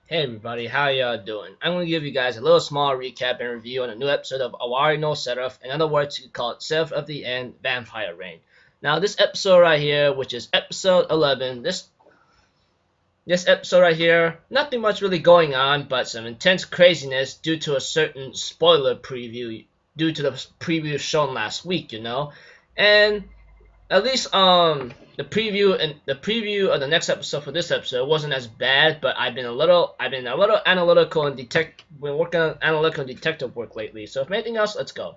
Hey everybody, how y'all doing? I'm going to give you guys a little small recap and review on a new episode of Awari no Seraph. In other words, you could call it Seraph of the End, Vampire Reign. Now this episode right here, which is episode 11, this episode right here, nothing much really going on, but some intense craziness due to a certain spoiler preview, due to the preview shown last week, And at least the preview of the next episode for this episode wasn't as bad, but I've been a little analytical and been working on analytical and detective work lately. So if anything else, let's go.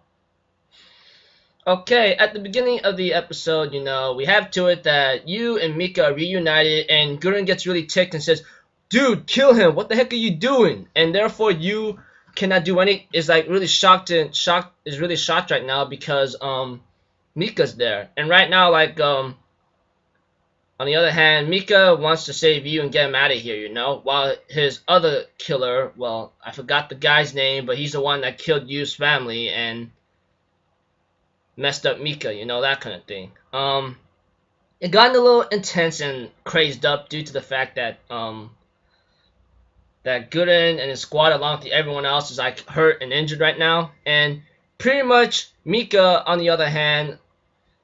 Okay, at the beginning of the episode, we have to it that you and Mika are reunited, and Gurren gets really ticked and says, "Dude, kill him! What the heck are you doing?" And therefore, you cannot do any. Is like really shocked is really shocked right now because Mika's there, and right now on the other hand, Mika wants to save you and get him out of here, while his other killer, well, I forgot the guy's name, but he's the one that killed Yu's family and messed up Mika, that kind of thing. It got a little intense and crazed up due to the fact that that Gurren and his squad, along with everyone else, is like hurt and injured right now, and pretty much Mika, on the other hand,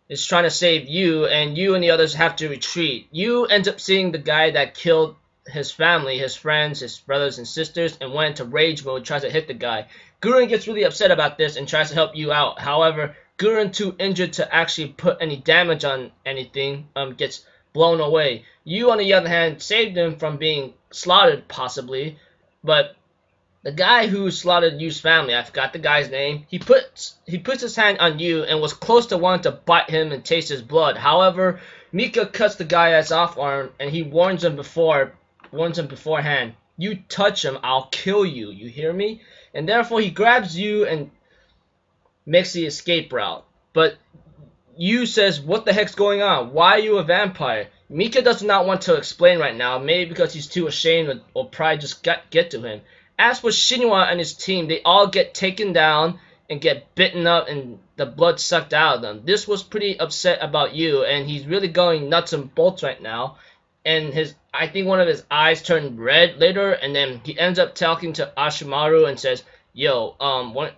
is trying to save you, and you and the others have to retreat. You end up seeing the guy that killed his family, his friends, his brothers and sisters, and went into rage mode, tries to hit the guy. Gurren gets really upset about this and tries to help you out. However, Gurren, too injured to actually put any damage on anything, gets blown away. You, on the other hand, saved him from being slaughtered, possibly, but the guy who slaughtered Yu's family, I forgot the guy's name, he puts his hand on Yu and was close to wanting to bite him and taste his blood. However, Mika cuts the guy's off arm and he warns him beforehand. "You touch him, I'll kill you. You hear me?" And therefore he grabs Yu and makes the escape route. But Yu says, "What the heck's going on? Why are you a vampire?" Mika does not want to explain right now, maybe because he's too ashamed or pride just get to him. As for Shinwa and his team, they all get taken down and get bitten up and the blood sucked out of them. This was pretty upset about Yu, and he's really going nuts and bolts right now. And I think one of his eyes turned red later, and then he ends up talking to Ashimaru and says, "Yo,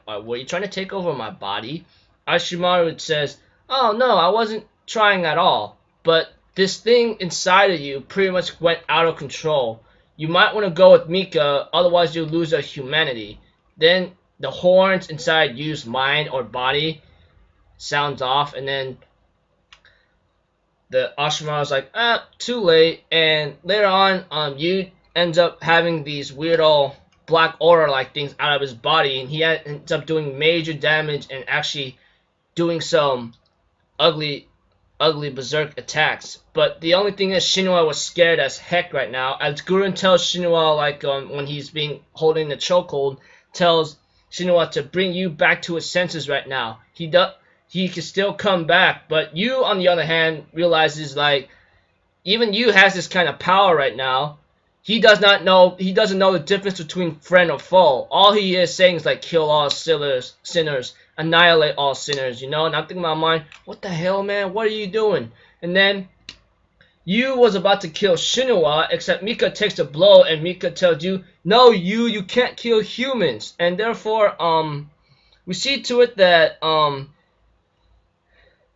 were you trying to take over my body?" Ashimaru says, "Oh no, I wasn't trying at all. But this thing inside of you pretty much went out of control. You might want to go with Mika, otherwise you'll lose your humanity." Then the horns inside Yu's mind or body sounds off, and then the Ashimaru's like, too late. And later on, Yu ends up having these weird old black aura-like things out of his body, and he ends up doing major damage and actually doing some ugly berserk attacks. But the only thing is, Shinwa was scared as heck right now, as Gurren tells Shinwa, when he's holding the chokehold, tells Shinwa to bring you back to his senses right now. He can still come back, but Yu, on the other hand, realizes even Yu has this kind of power right now. He doesn't know the difference between friend or foe. All he is saying is kill all sinners, annihilate all sinners, And I'm thinking in my mind, what the hell, man? What are you doing? And then Yu was about to kill Shinwa, except Mika takes a blow, and Mika tells you, "No, you can't kill humans." And therefore, we see to it that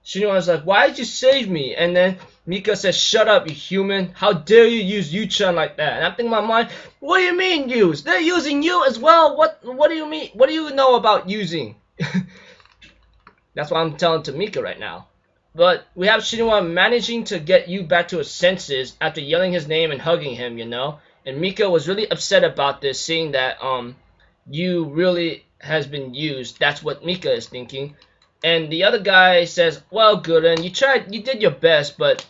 Shinwa's like, "Why did you save me?" And then Mika says, "Shut up, you human. How dare you use Yu-chan like that?" And I'm thinking in my mind, what do you mean use? They're using you as well. What do you mean? What do you know about using? That's what I'm telling to Mika right now. But we have Shinwa managing to get Yu back to his senses after yelling his name and hugging him, And Mika was really upset about this, seeing that Yu really has been used. That's what Mika is thinking. And the other guy says, "Well, Gurren, you did your best, but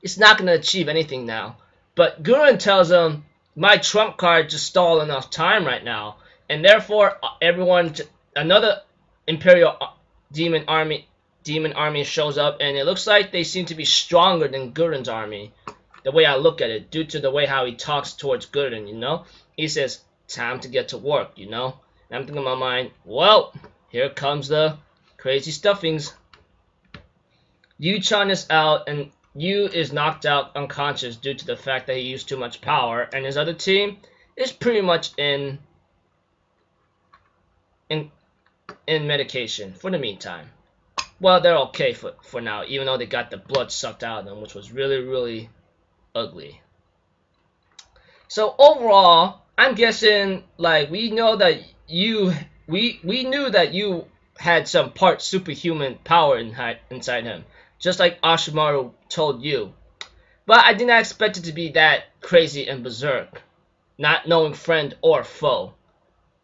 it's not going to achieve anything now." But Gurren tells him, "My trump card just stalled enough time right now." And therefore, another Imperial demon army shows up, and it looks like they seem to be stronger than Gurren's army. The way I look at it, due to the way how he talks towards Gurren, He says, "Time to get to work, And I'm thinking in my mind, well, here comes the crazy stuffings. Yu-chan is out, and Yu is knocked out unconscious due to the fact that he used too much power, and his other team is pretty much in medication for the meantime. Well, they're okay for now, even though they got the blood sucked out of them, which was really, really ugly. So overall, I'm guessing, like, we know that we knew that you had some part superhuman power inside him, just like Ashimaru told you. But I did not expect it to be that crazy and berserk, not knowing friend or foe,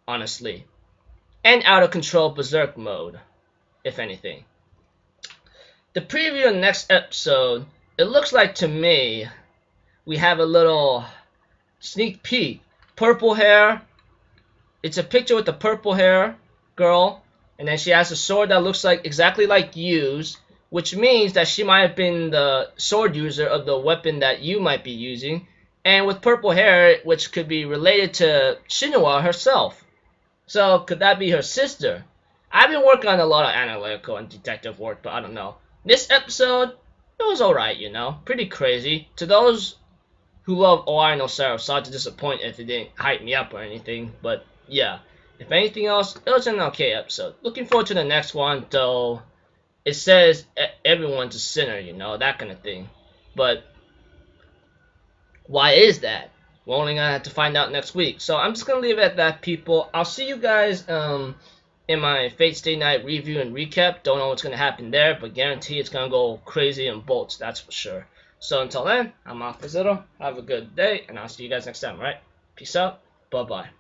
honestly. And out of control berserk mode, if anything. The preview of the next episode, it looks like to me, we have a little sneak peek. Purple hair. It's a picture with the purple hair girl, and then she has a sword that looks like exactly like Yu's, which means that she might have been the sword user of the weapon that you might be using, and with purple hair, which could be related to Shinua herself. So could that be her sister? I've been working on a lot of analytical and detective work, but I don't know. This episode, it was alright, you know, pretty crazy. To those who love Owari no Seraph, sorry to disappoint if it didn't hype me up or anything, but yeah. If anything else, it was an okay episode. Looking forward to the next one, though it says everyone's a sinner, you know, that kind of thing. But why is that? We're only gonna have to find out next week. So I'm just gonna leave it at that, people. I'll see you guys in my Fate Stay Night review and recap. Don't know what's gonna happen there, but guarantee it's gonna go crazy in bolts, that's for sure. So until then, I'm off the Zero. Have a good day, and I'll see you guys next time, alright? Peace out. Bye-bye.